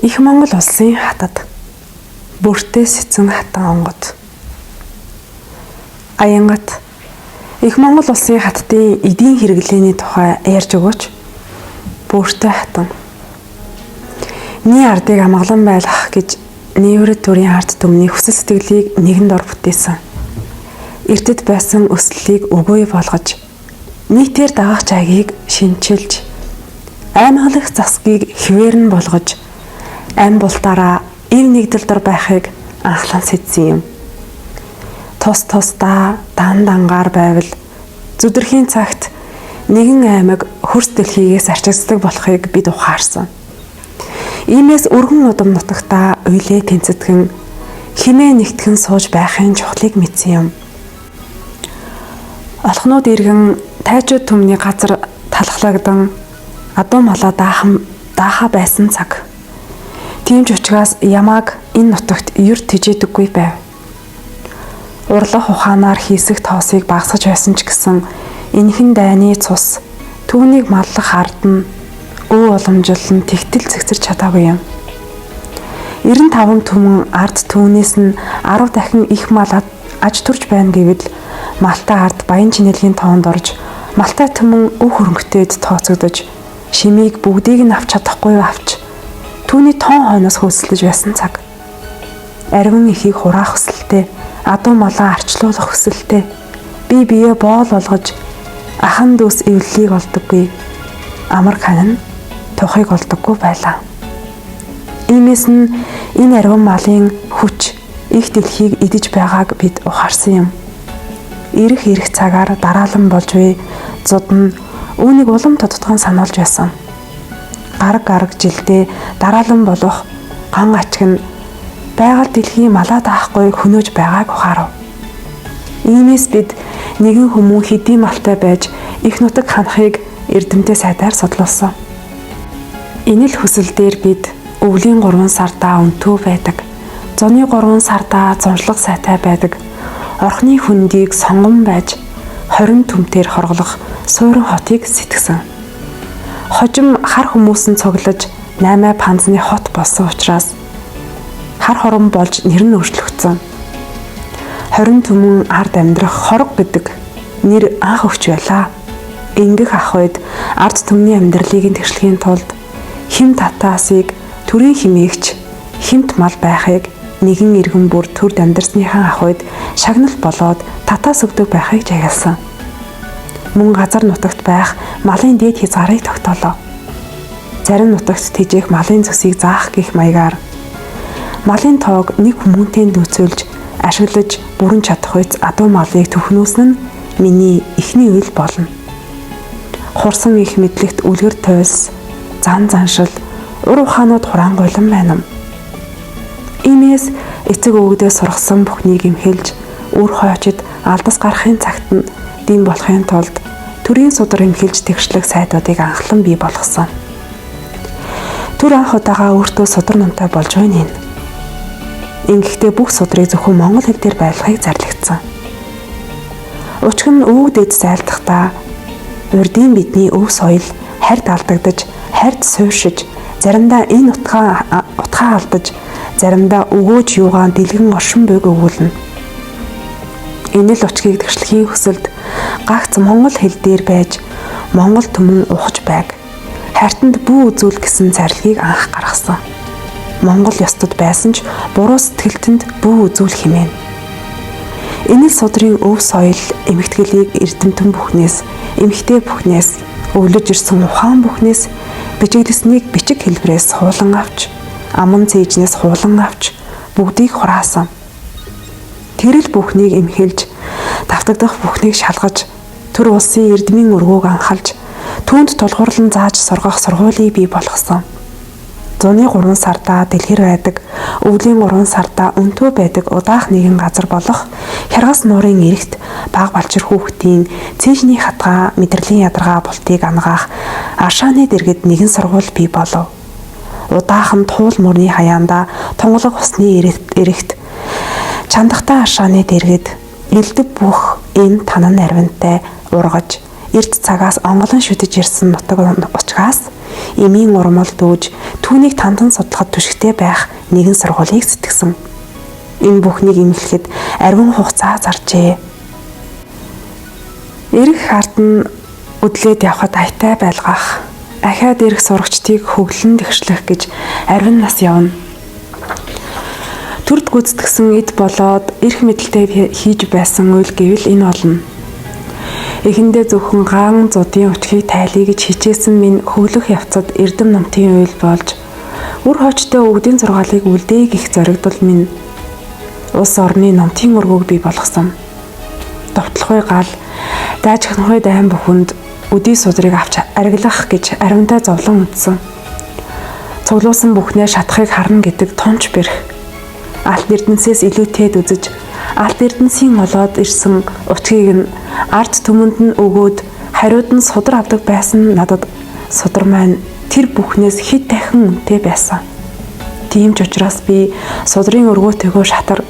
Их Монгол улсын хатад бүртээ сэцэн хатан онгод. Аянгат Их Монгол улсын хаттын эдийн хэрэглээний тухай ярьж өгөөч. Бүртээ хатан. Миний ардыг амгалан байлгах гэж нээврэ төрийн ард түмний хүсэл сэтгэлийг нэгэн дор бүтээсэн. Эртэд байсан өслөлийг өгөөй болгож, нийтээр дагах чайгийг шинчилж, аймаглагч засгийг хിവэр нь болгож, ам бултаараа ив нэгдэл дор байхыг анхлан сэдсэн юм. Тус тусдаа дан дангаар байвал зүдэрхийн цагт нэгэн аймаг хөрс дэлхийгээс арчигддаг болохыг бид ухаарсан. Иймээс өргөн удам нутагтаа уйлээ тэнцэтгэн хинээ нэгтгэн сууж байхын чухлыг мэдсэн юм. Олхнууд иргэн тайчууд түмний газар талхлагдан адуу малаа даахаа байсан цаг. Тийм ч учраас ямааг энэ нутагт юр тэжээдэггүй байв. Урлах ухаанаар хийсэх тоосыг багасгаж байсан ч гэсэн энэхэн дайны цус түүнийг маллах ард нь өө уламжлал нь тэгтэл цэгцэрч чадаагүй юм. 95 түмэн ард түүнээс нь 10 дахин их мал аж төрж байна гэвэл малтай ард баян чинэлгийн тоонд орж малтай түмэн өв хөрөнгөтэд тооцогдож шимийг бүгдийг нь авч чадахгүй авч түүний тоон хойноос хөөсөлдөж байсан цаг. Арвин ихийг хураах хүсэлтэй, адуу малаа арчлуулах хүсэлтэй, бие биеэ боол болгож ахан дүүс эвлэлийг олдоггүй. Амар хань тухыг олдоггүй байлаа. Иймээс нь энэ арвин малын хүч их дэлхийг идэж байгааг бид ухаарсан юм. Ирэх цагаар дараалан болж буй зуд нь үүнийг улам тодтгон сануулж байсан. Гараг жилдээ дараалан болох ган ачиг нь байгаль дэлхийн малаа даахгүй хөнөөж байгааг ухаарав. Иймээс бид нэгэн хүмүүн хэдий малтай байж их нутаг ханахыг эрдэмтэй сайдаар судлуулсан. Энэ л хүсэл дээр бид өвлийн 3 сардаа өнтөө байдаг. Зуны 3 сардаа зуншлаг сайтай байдаг. Орхны хөндийг сонгон байж 20 түмтээр хорголох суурин хотыг сэтгсэн. Хожим хар хүмүүсэн цуглаж 8 панзны хот болсон учраас хар хорон болж нэр нь өөрчлөгдсөн. 20 түмэн ард амьдрах хорог гэдэг нэр анх өгч байлаа. Ингэх ах үед ард түмний амьдралыг тэгшлэхийн тулд хим татаасыг төрийн химээгч химт мал байхыг нэгэн иргэн бүр төрд амьдрсныхаа ах үед шагнал болоод татаас өгдөг байхыг жагалсан. Мөн газар нутагт байх малын дээд хязгаарыг тогтоолоо. Зарим нутагт тэжээх малын зүсийг заах гэх маягаар малын тоог нэг хүмүүнтэй нөөцөлж ашиглаж бүрэн чадах үйц адуу малыг төхнөөсөн нь миний эхний үйл болно. Хурсан их мэдлэгт үлгэр туйлс, заншил, ур ухаанууд хураангуйлан байна. Иймээс эцэг өвгдөө сургасан бүхнийг имхэлж, үр хойчид алдас гарахын цагт нь дэм болохын тулд төрийн судар имхэлж тэгшлэг сайдуудыг анхлан бий болгосон. Төр анх удаага өөртөө судар номтой болж байна. Ингэхдээ бүх судрыг зөвхөн монгол хэл дээр байлгахыг зарлагдсан. Учир нь өвгдөд зайлдахдаа урдын бидний өв соёл харьд алдагдаж, харьд сууршиж, заримдаа энэ утгаа алдаж, заримдаа өгөөж юугаан дэлгэн оршин буйг өгүүлнэ. Энэ л учгийг тэгшлэхийн хүсэлд гагц монгол хэл дээр байж монгол түмэн ухаж байг. Хайртанд бүү үзүүл гэсэн зарлигийг анх гаргасан. Монгол ёстод байсан ч буруу сэтгэлтэнд бүү үзүүл хэмээн. Энэ л судрын өв соёл эмэгтгэлийг эрдэмтэн бүхнээс, эмэгтэй бүхнээс, өвлөж ирсэн ухаан бүхнээс бичиглэснийг бичиг хэлбэрээс хуулан авч, аман цээжнээс хуулан авч бүгдийг хураасан. Тэрэл бүхнийг эмхэлж, давтагдах бүхнийг шалгаж, төр улсын эрдмийн өргөөг анхалж, түүнд тулгуурлан зааж сургах сургуулийг бий болгосон. Зуны 3 сардаа дэлгэр байдаг, өвлийн 3 сардаа өнтөө байдаг удаах нэгэн газар болох хяргас нуурын эрэгт баг балчир хүүхдийн цэежний хатгаа мэдрэлийн ядаргаа бултыг ангаах аршааны дэргэд нэгэн сургууль бий болов. Удаахан туул мөрний хаяанда тунгалаг усны эрэгт чандахтай аршааны дэргэд элдв бүх энэ танан нарвинтай ургаж эрт цагаас онголон шүтэж ирсэн нутаг учраас эмийн урмал дүүж түүнийг тандан судлахад түшигтэй байх нэгэн сургуулийг сэтгсэн. Энэ бүхнийг эмгэлэхэд арвин хугацаа заржээ. Ирэх ард нь үдлээд явхад айтай байлгах, ахиад ирэх сурагчдыг хөглөн тэгшлэх гэж арвин нас явна. Төрд гүйцэтгсэн эд болоод эрх мэдэлтэй хийж байсан үйл гэвэл энэ болно. Эхэндээ зөвхөн гаан зуудын өчгийг тайлъя гэж хичээсэн минь хөглөх явцад эрдэм номтын үйл болж үр хойчтой өвгдийн зургаалыг үлдээ гих зоригдол минь улс орны номтын өргөөг бий болгосон. Довтлохой гал дайжхнахой дайн бүхэнд өдий судрыг авч ариглах гэж аримтай зовлон үдсэн. Цуглуулсан бүхнээ шатахыг харна гэдэг тунч бэрх. Алт эрдэнсээс илүү тээд үзэж, алт эрдэнсийн олоод ирсэн учгийг нь ард түмэнд нь өгөөд хариуд нь судар авдаг байсан надад судар маань тэр бүхнээс хэд дахин үнэтэй байсан. Тийм ч учраас би судрын өргөөтэйгөө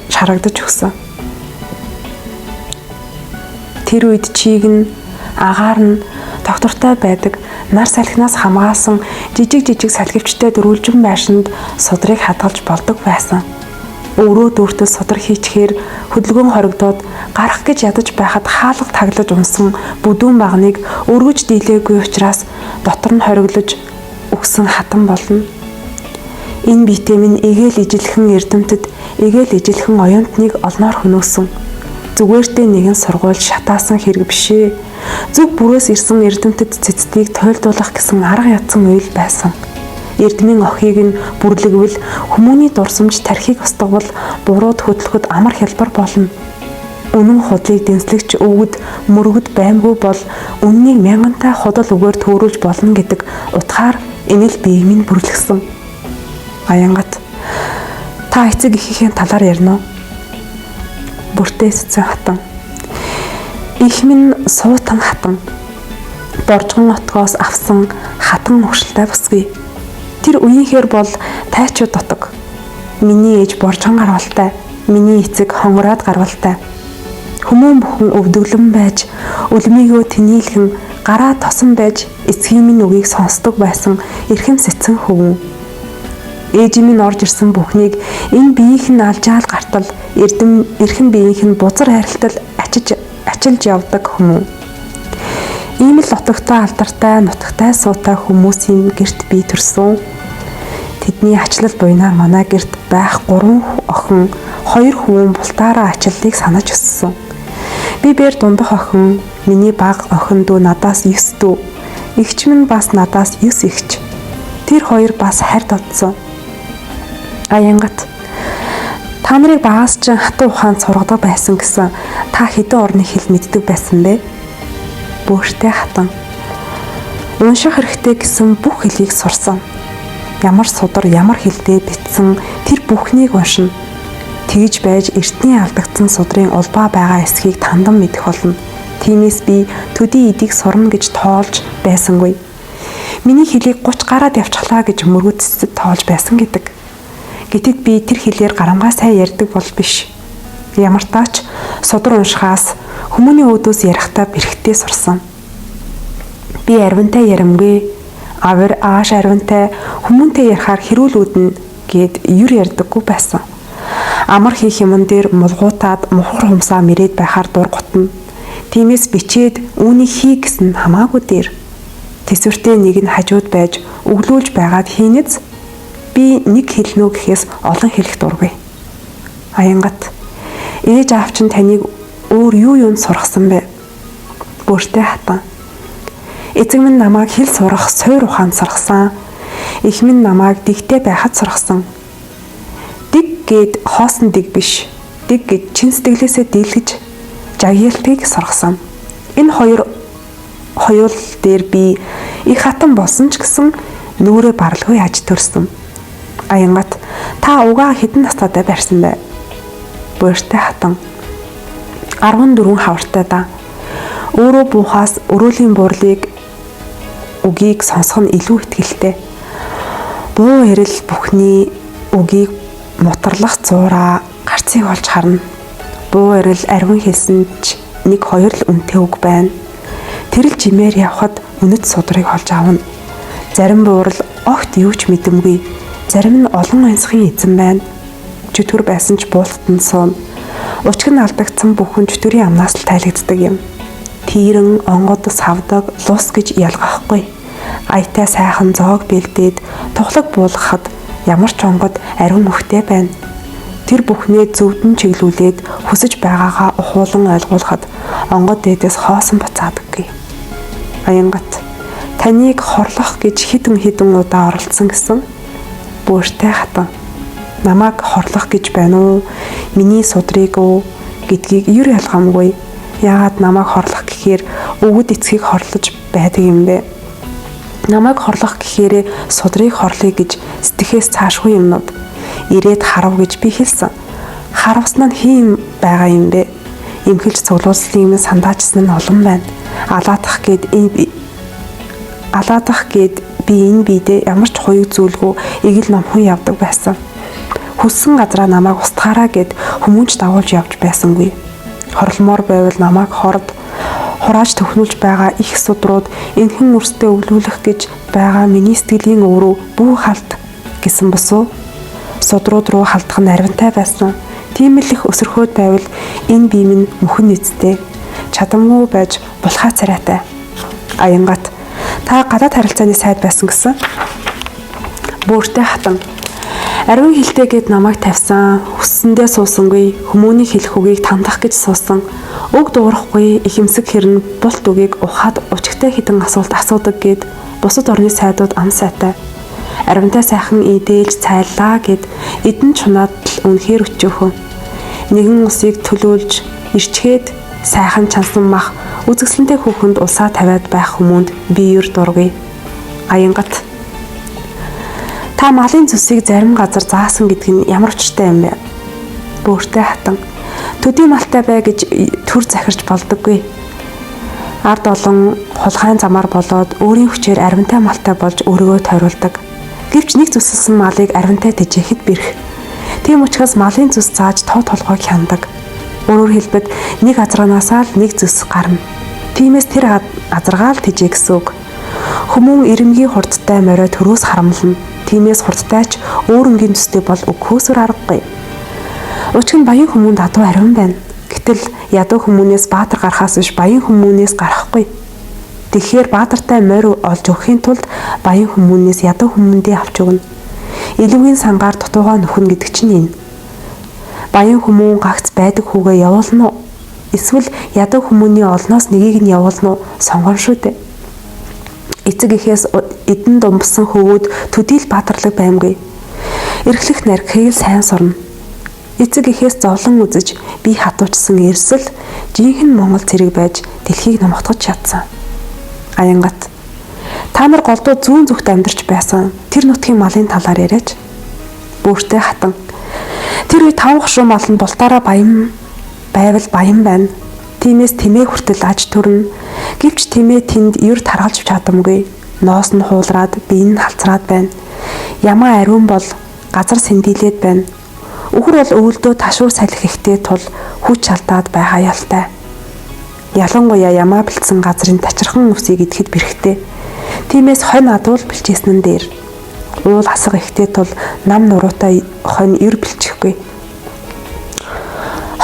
шарагдаж өгсөн. Тэр үед чийг нь агаар нь доктортай байдаг нар салхинаас хамгаалсан жижиг салхивчтай дөрвөлжин байшинд судрыг хадгалж болдог байсан. Өөрөө дүүртээ судар хийчихээр хөдөлгөөн хоригдоод гарах гэж ядаж байхад хаалга таглаж унсан бүдүүн багныг өргөж дийлээгүй учраас дотор нь хориглож өгсөн хатан болно. Энэ биетээ минь эгээл ижилхэн эрдэмтэд эгээл ижилхэн оюутныг олноор хөнөөсөн. Зүгээртээ нэгэн сургууль шатаасан хэрэг бишээ. Зүг бүрээс ирсэн эрдэмтэд цэцдийг тойлдуулах гэсэн арга ядсан үйл байсан. Эрдмийн охийг нь бүрлэгвэл хүмүүний дурсамж тархийг устгавал бурууд хөдлөхөд амар хялбар болно. Үнэн худлыг дэнслэгч өвгөд мөргөд баймгүй бол үннийг мянгантай худал өгөөр төөрүүлж болно гэдэг утгаар энэ л биеийг минь бүрлэгсэн. Аянгат та эцэг эхийнхээ талаар ярина уу? Бүртээ сэцэн хатан. Их минь суутан хатан. Боржгон отгоос авсан хатан өгшөлтэй бүсгүй. Тэр үеийнхээр бол тайчууд дутаг. Миний ээж боржгон гарвалтай, миний эцэг хонгороод гарвалтай. Хүмүүн бүхэн өвдөглөн байж, үлмийгөө тэнийлхэн гараа тосон байж эцгийн минь үгийг сонсдог байсан эрхэм сэцэн хөвгөн. Ээжийн минь орж ирсэн бүхнийг энэ биеийнх нь алжаал гартал эрхэм биеийнх нь бузар хайралтал ачилж явдаг хүмүүн. Ийм л нутагтай алдартай, нутагтай суутай хүмүүсийн гэрт би төрсөн. Тэдний ачлал буйнаар манай гэрт байх 3 охин, 2 хүүн бултаараа ачлалыг санаж өссөн. Би бээр дундах охин, миний баг охин дүү надаас 9 дүү. Эгч минь бас надаас 9 эгч. Тэр хоёр бас харьд одсон. Аянгат та нарыг багаас ч хатуу ухаанд сургадаг байсан гэсэн та хэдэн орны хэл мэддэг байсан бэ? Бөөртэй хатан. Унших хэрэгтэй гэсэн бүх хэлийг сурсан. Ямар судар, ямар хэлтэй бичсэн тэр бүхнийг уншина. Тэгж байж эртний алдагдсан судрын улбаа байгаа эсхийг тандан мэдэх болно. Тиймээс би төдий эдийг сурна гэж тоолж байсангүй. Миний хэлийг 30 гараад явчихлаа гэж мөргөцөд тоолж байсан гэдэг. Гэтэд би тэр хэлээр гарамгаа сайн ярьдаг бол биш. Ямар таач судар уншихаас хүмүүний өөдөөс ярихтаа бэрхтээ сурсан. Би арвинтай ярамгүй, авир ааш арвинтай хүмүүнтэй ярихаар хэрүүл үүднэ гэд юр ярьдаггүй байсан. Амар хийх юмн дээр мулгуутаад мухар хумсаа мэрээд байхаар дур готно. Тиймээс бичээд үүнийг хий гэсэн хамаагүй дээр. Тэсвэртээ нэг нь хажууд байж өглөөлж байгаад хийнэц би нэг хэлнүү гэхээс олон хэлэх дургүй. Аянгат ээж аав чинь таныг өөр юунд сургасан бэ? Бөөртэй хатан. Эцэг минь намайг хэл сурах суур ухаанд сургасан. Их минь намайг дэгтэй байхад сургасан. Дэг гээд хоосон дэг биш. Дэг гэж чин сэтгэлээсээ дийлгэж жагьялтыг сургасан. Энэ хоёул дээр би их хатан болсон ч гэсэн нүрээ барлгүй аж төрсөн. Аянгат та угаа хэдэн настайдаа барьсан бэ? Бөөртэй хатан. 14 хавартай да. Өөрөө буухаас өрөөлийн буурлыг үгийг сонсох нь илүү ихтгэлтэй. Буу ярил бүхний үгийг мутарлах зуураа гарцыг олж харна. Буу ярил арвин хэлсэн ч 1-2 л үнэтэй үг байна. Тэр л жимээр явхад үнэт судрыг олж авна. Зарим буурал огт юу ч мэдэмгүй. Зарим нь олон янзын эзэн байна. Чөтгөр байсан ч буултанд суун. Учиг нь алдагдсан бүхэн чөтгөрийн амнаас л тайлагддаг юм. Тийрэн, онгод, савдаг, лус гэж ялгахгүй. Аятай сайхан зоог бэлдээд тухлаг буулгахад ямар ч онгод ариун нүхтэй байна. Тэр бүхнээ зөвдөн чиглүүлээд хүсэж байгаагаа ухуулан ойлгуулахад онгод дээдээс хоосон буцаадаггүй. Аянгат таныг хорлох гэж хідэн удаа оролцсон гэсэн бөөртэй хатан. Намайг хорлох гэж байна уу? Миний судрыг уу гэдгийг ер ялгамгүй. Яагаад намайг хорлох гэхээр өвөд эцгийг хорлож байдаг юм бэ? Намайг хорлох гэхээрээ судрыг хорлоё гэж сэтгэхээс цаашгүй юмнууд ирээд харав гэж би хэлсэн. Харавсан нь хийн байгаа юм бэ? Имхэлж цуглуулсан юм сандаачсан нь олон байна. Алаадах гээд би энэ биедээ ямар ч хуйг зүйлгүй игэл номхон явдаг байсан. Хүссэн газараа намайг устгаараа гэд хүмүүнч дагуулж явж байсангүй. Хорлмоор байвал намайг хурааж төхнүүлж байгаа их судрууд энхэн үрстэй өглүүлэх гэж байгаа миний сэтгэлийн өврөө бүү халт гэсэн босуу. Судрууд руу халтах нь аривантай байсан. Тийм л их өсөрхөөд байвал энэ бие минь мөхөн эцтэй. Чадамгүй байж булхаа царайтай. Аянгат та гадаад харилцааны сайд байсан гэсэн. Бөөртэй хатан. Ариун хилтэйгээд намайг тавьсан. Хүссэндээ суусангүй. Хүмүүний хэлэх үгийг тандах гэж суусан. Уг дуурахгүй ихэмсэг хэрн булт үгийг ухаад учигтай хідэн асуулт асуудаг гээд бусад орны сайдууд ам сайтай. Аривантай сайхан идээлж цайлаа гэд эдэн чунаад л үнэхээр өчөөхөн. Нэгэн усыг төлөөлж ирчгээд сайхан чансан мах үзэсгэлэнтэй хүүхэнд улсаа тавиад байх хүмүүнд би юр дургүй. Аянгат та малын зүсийг зарим газар заасан гэдэг нь ямар учиртай юм бэ? Бөөртэй хатан. Төдий малтай бай гэж төр захирч болдоггүй. Ард олон хулгайн замаар болоод өөрийн хүчээр аривантай малтай болж өөрийгөө тойруулдаг. Гэвч нэг зүссэн малыг аривантай тэжээхэд бэрх. Тийм учраас малын зүс зааж тоо толгойг хяндаг. Өөрөөр хэлбэл нэг азранаасаа л нэг зүс гарна. Тиймээс тэр азаргаал тэжээ гэсэн үг. Хүмүүн ирэмгийн хурдтай морио төрөөс харамлна. Тиймээс хурдтай ч өөр өнгийн төстэй бол өгөхөөсөр аргагүй. Учир нь баян хүмүүнд адуу ариун байна. Гэтэл ядуу хүмүүнээс баатар гарахаас биш баян хүмүүнээс гарахгүй. Тэгэхээр баатартай морь олж өгөхийн тулд баян хүмүүнээс ядуу хүмүүндээ авч өгнө. Илүүгийн сангаар дутуугаа нөхөн гэдэг чинь энэ. Баян хүмүүн гагц байдаг хүүгээ явуулна уу? Эсвэл ядуу хүмүүний олноос нэгийг нь явуулна уу? Сонгон шүү дээ. Эцэг эхээс эдэн думбсан хөвгүүд төдийл баатарлаг баймгүй. Эрхлэх нархийг сайн сурна. Эцэг эхээс зовлон үзэж би хатуучсан эрсэл жинхэнэ Монгол зэрэг байж дэлхийг номготгож чадсан. Аянгат та нар голдуу зүүн зүгт амьдарч байсан тэр нутгийн малын талаар яриач. Бөөртэй хатан. Тэр үе 5 хошуу мал нь бултаараа баян байвал баян байна. Тиймээс тэмээ хүртэл аж төрнө. Гэвч тэмээ тэнд ер таргалж чадамгүй. Ноос нь хуулраад бие нь халцраад байна. Ямаа ариун бол газар сэндилээд байна. Үхэр бол өвөлдөө ташуур салхи ихтэй тул хүч алдаад байгаа ялтай. Ялангуяа ямаа бэлдсэн газрын тачирхан үсийг идэхэд бэрхтээ. Тиймээс хонь адуул бэлчээсэн нь дээр. Уул хасга ихтэй тул нам нуруутай хонь ер бэлчихгүй.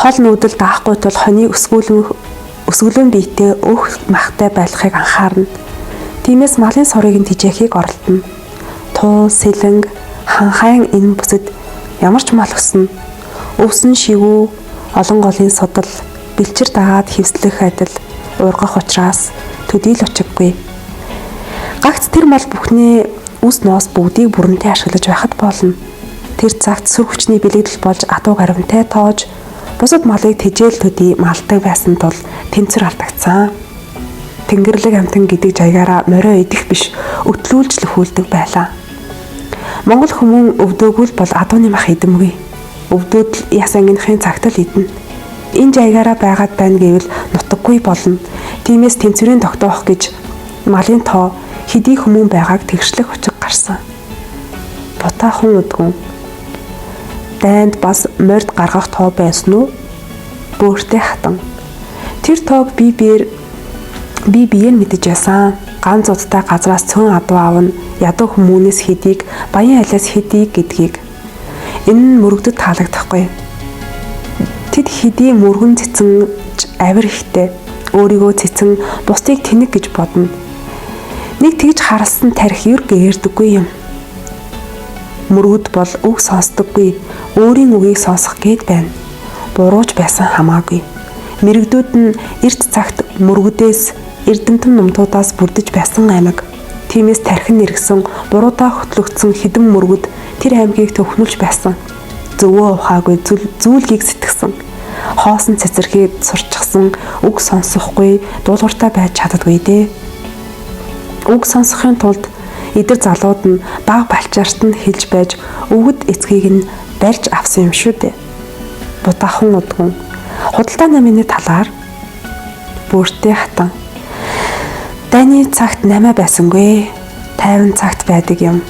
Хол нүүдэл даахгүй тул хоньыг өсгөлөн биетэй өөх махтай байлгахыг анхаарна. Тиймээс малын сурыг нь тижээхийг оролдоно. Туу, сэлэнг, ханхайн энэ бүсэд ямар ч мал өснө. Өвсөн шивүү, олон голын судал, бэлчир дагаад хевслэх адил ургах учраас төдийл учиггүй. Гагц тэр мал бүхний үс ноос бүгдийг бүрэнтэй ашиглаж байхад болно. Тэр цагт сүр хүчний бэлэгдэл болж адуу гарамтай тоож бусад малыг тэжээл төдий малдаг байсан тул тэнцвэр алдагдсан. Тэнгэрлэг амтан гэдэг жаягаараа морио идэх биш өтлүүлж лөхүүлдэг байлаа. Монгол хүмүүн өвдөөгүй бол адууны мах идэмгүй. Өвдөөд яс ангийнхын цагт л идэнэ. Энэ жаягаараа байгаад байна гэвэл нутаггүй болно. Тиймээс тэнцвэрийн тогтоох гэж малын тоо хэдий хүмүүн байгааг тэгшлэх учиг гарсан. Бутаахан үдгүн дайнд бас морд гаргах тоо байсан уу? Бөөртэй хатан. Тэр тоог би биеэр мэдэж байсан. Ганц удаатай газраас цөөн адуу аавна. ядуу хүмүүнээс хэдийг, баян алиас хэдийг гэдгийг. Энэ нь мөрөгдөд таалагдахгүй. Тэд хэдий мөргөн цэцэнж авир ихтэй өөрийгөө цэцэн бусдыг тэнэг гэж бодно. Нэг тэгж харалсан тарих юр гээрдэггүй юм. Мөргөд бол үг сонсдоггүй, өөрийн үгийг сонсох гээд байна. Бурууж байсан хамаагүй. Мэрэгдүүд нь эрт цагт мөргөдөөс эрдэмтэн номтуудаас бүрдэж байсан аймаг. Тиймээс тархин нэргсэн, буруудаа хөтлөгдсөн хідэн мөргөд тэр аймгийг төвхнүүлж байсан. Зөвөө ухаагүй зүйлгийг сэтгсэн. Хоосон цэцэрхийд сурчсан, үг сонсохгүй, дуулууртай байж чаддаггүй дээ. Үг сонсохын тулд эдэр залууд нь баг балчаарт нь хэлж байж өвгөд эцгийг нь барьж авсан юм шүү дээ. Будаахан удгун худалдаа намын талаар бүртээ хатан. Дайны цагт 8 байсангүй, 50 цагт байдаг юм.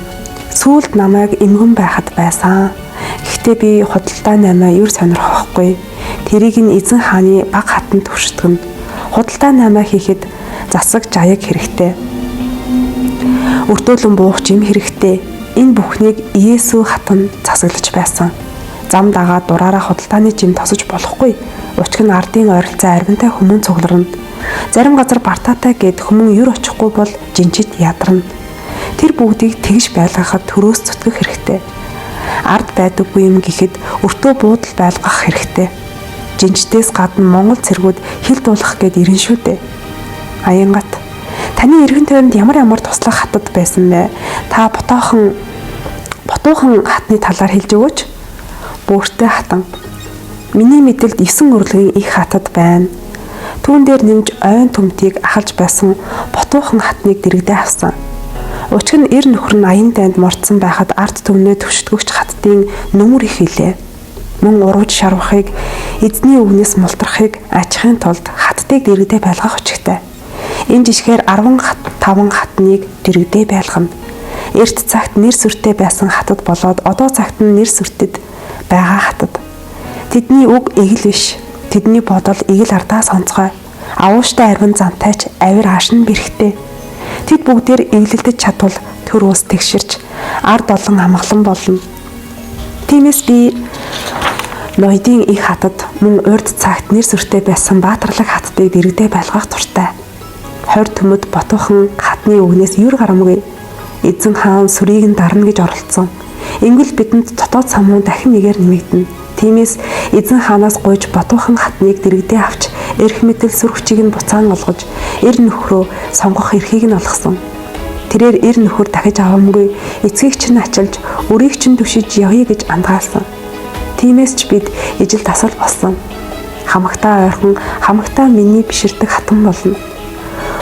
Сүүлд намайг эмгэн байхад байсан. Гэхдээ би худалдаа намаа юр сонирхохгүй. Тэрийг нь эзэн хааны баг хатанд туршдагна. Худалдаа намаа хийхэд засаг жаяг хэрэгтэй. Өртөөлөн буух жим хэрэгтэй. Энэ бүхнийг Есүс хатан засаглаж байсан. Зам дагаад дураараа худалдааны жим тосож болохгүй. Учир нь ардын ойролцоо арвинтай хүмүүн цугларна. Зарим газар бартаатай гэд хүмүүн юр очихгүй бол жинчид ядарна. Тэр бүгдийг тэгж байлгахад төрөөс зүтгэх хэрэгтэй. Ард байдаггүй юм гэхэд өртөө буудал байлгах хэрэгтэй. Жинчдээс гадна Монгол цэргүүд хил дуулах гээд ирэн шүү дээ. Аянгат таны эргэн тойронд ямар туслах хатад байсан бэ? Та ботоохон хатны талаар хэлж өгөөч. Бүртээ хатан. Миний мэдэлд 9 урлагийн их хатад байна. Түүн дээр нэмж ойн төмтийг ахалж байсан ботоохон хатныг дэрэгдээ авсан. Учир нь эр нөхөр нь аян дайнд мордсон байхад ард түмнээ төвшдгөгч хаттын нөмөр их хэлээ. Мөн урууж шарвахыг, эзний үгнээс мултрахыг ачхын тулд хаттыг дэрэгдээ байлгах учигтай. Энэ жишгээр 15 хатныг дэрэгдээ байлгана. Эрт цагт нэр сүртэй байсан хатад болоод одоо цагт нь нэр сүртэд байгаа хатад. Тэдний үг эгэл биш. Тэдний бодол эгэл ардаас онцгой. Авууштай арвин зантайч авир аашин бэрхтээ. Тэд бүгдээр эглэлдэж чадвал төр ус тэгширч ард олон амгалан болно. Тиймээс би Ноёдын их хатад мөн урд цагт нэр сүртэй байсан Баатарлаг хаттыг дэрэгдээ байлгах туртай. 20 төмөд ботоохон хатны үгнээс юр гарамгүй. Эзэн хаан сүрийг нь дарна гэж оролцсон. Ингэвэл бидэнд дотоод самуун дахин нэгээр нэмэгдэнэ. Тиймээс эзэн хаанаас гуйж ботоохон хатныг дэрэгдээ авч эрх мэдэл сүр хүчийг нь буцаан олгож эр нөхрөө сонгох эрхийг нь олгосон. Тэрээр эр нөхөр дахиж авамгүй эцгийг чинь ачилж өрийг чинь түшиж явъя гэж андгаалсан. Тиймээс ч бид ижил тасал болсон. Хамагтаа ойрхон хамагтаа миний биширдэг хатан болно.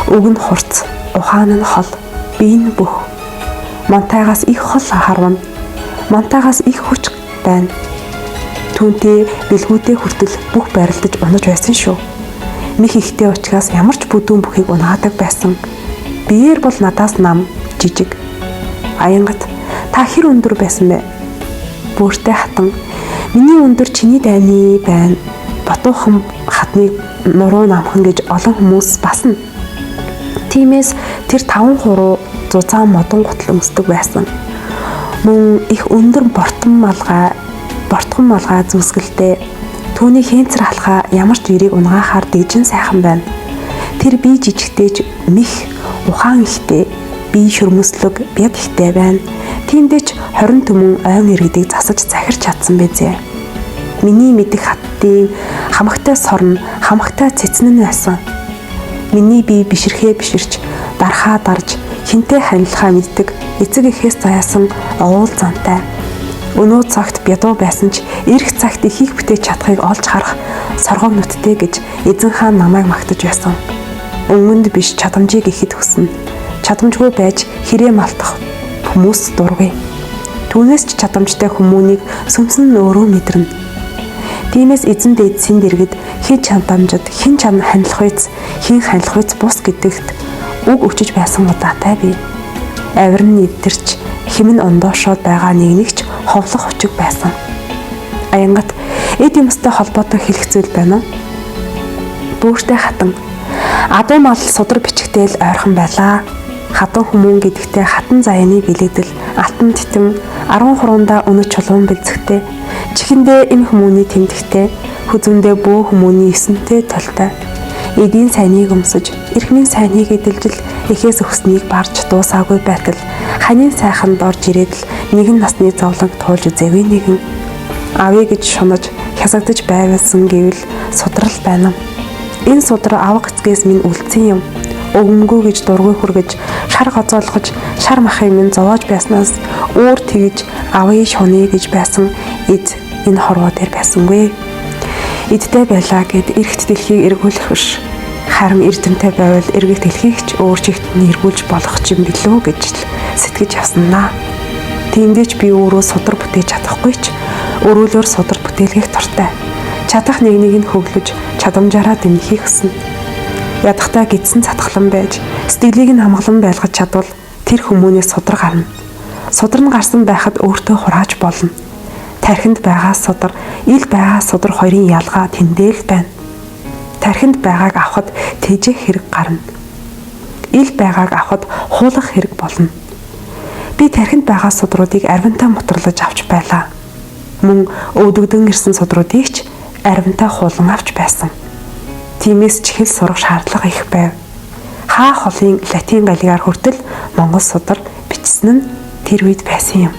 Үг нь хурц, ухаан нь хол, бие нь бүх. Мантайгаас их хол харвна. Мантайгаас их хүч байна. Түүнтэй бэлгүүтэй хүртэл бүх байралдаж унаж байсан шүү. Мих ихтэй учраас ямар ч бүдүүн бүхийг унгаадаг байсан. Биеэр бол надаас нам жижиг. Аянгат та хэр өндөр байсан бэ? Бүртээ хатан. Миний өндөр чиний дайны байна. Ботоохон хатныг нуруу намхан гэж олон хүмүүс басна. Тиймээс тэр 5 хуруу зузаан модон гутал өмсдөг байсан. Мөн их өндөр бортхон малгай зүсгэлтэй. Түүний хэнцэр халахаа ямар ч ирийг унгаахаар дэгжин сайхан байна. Тэр бие жижигтэйж мих ухаан ихтэй, бие шөрмөслөг бяд ихтэй байна. Тиймдээч 20 төмөн ойн иргэдийг засаж захирч чадсан байзээ. Миний мэдих хаттын хамагтай сорн, хамагтай цэцэн нь байсан. Миний бие биширхээ биширч, дархаа дарж, хинтээ ханилахаа мэддэг эцэг эхээс заяасан овуул зантай. Өнөө цагт бядуу байсан ч ирэх цагт ихийг бүтээж чадахыг олж харах соргоо нүдтэй гэж эзэн хаан намайг магтаж байсан. Өмнөд биш чадамжийг ихэд хүснэ. Чадамжгүй байж хэрэг малтах хүмүүс дургүй. Түүнээс ч чадамжтай хүмүүнийг сүнсэн нь өөрөө мэдэрнэ. Тиймээс эзэн дээдсийн дэргэд хэн чадамжид хэн чам ханилах үйц хэн ханилах үйц бус гэдэгт үг өчөж байсан удаатай би. Авир нь нэвтэрч хэмнэн ондоошоод байгаа нэгч ховлох хүчиг байсан. Аянгат эд юмстай холбоотой хэлэх зүйл байна уу? Бүртээ хатан адуу мал судар бичгтэл ойрхон байлаа. Хатан хүмүүн гэдэгтээ хатан заяаны бэлэгдэл, алтан титэм, 10 хуруундаа өнөч чулуун бэлзэгтэй, чихэндээ эм хүмүүний тэмдэгтэй, хүзүндээ бөө хүмүүний эсэнтэй толтой. Эдийн сайныг өмсөж, эрхмийн сайныг эдэлжил, эхээс өгснийг барж дуусаагүй байтал, ханийн сайханд орж ирээд л нэгэн насны зовлонг туулж үзээгүй нэгэн. Авъя гэж шунаж, хязгагдаж байвалсан гэвэл судрал байна. Энэ судрал авах эцгээс минь үлдсэн юм. Өвгмгүү гэж дургүй хүргэж, шар гоцоолгож, шар махыг минь зовоож байснаас өөр тэгж авъя шунъя гэж байсан эд энэ хорвоо дээр байсангүй. Эдтэй байлаа гэд эргэж дэлхийг эргүүлэх биш. Харин эрдэмтэй байвал эргэж дэлхийг ч өөр чигт нь эргүүлж болох юм билүү гэж л сэтгэж явсанаа. Тиймдээч би өөрөө судар бүтээж чадахгүй ч өрөөлөөр судар бүтээлгэх дуртай. Чадах нэг хөглөж чадамжаараа дэмжихийг хүснэ. Ядахтаа гидсэн цатгалан байж сэтгэлийг нь хамглан байлгаж чадвал тэр хүмүүнээс судар гарна. Судар нь гарсан байхад өөртөө хурааж болно. Тархинд байгаа судар, ил байгаа судар хоёрын ялгаа тэндээ л байна. Тархинд байгааг авахд тэжих хэрэг гарна. Ил байгааг авахд хуулах хэрэг болно. Би тархинд байгаа судруудыг арвинтаа мутарлаж авч байлаа. Мөн өвдөгдөн ирсэн судруудыг ч арвинтаа хуулан авч байсан. Тиймээс ч хэл сурах шаардлага их байв. Хаа холын латин галигаар хүртэл монгол судар бичсэн нь тэр үед байсан юм.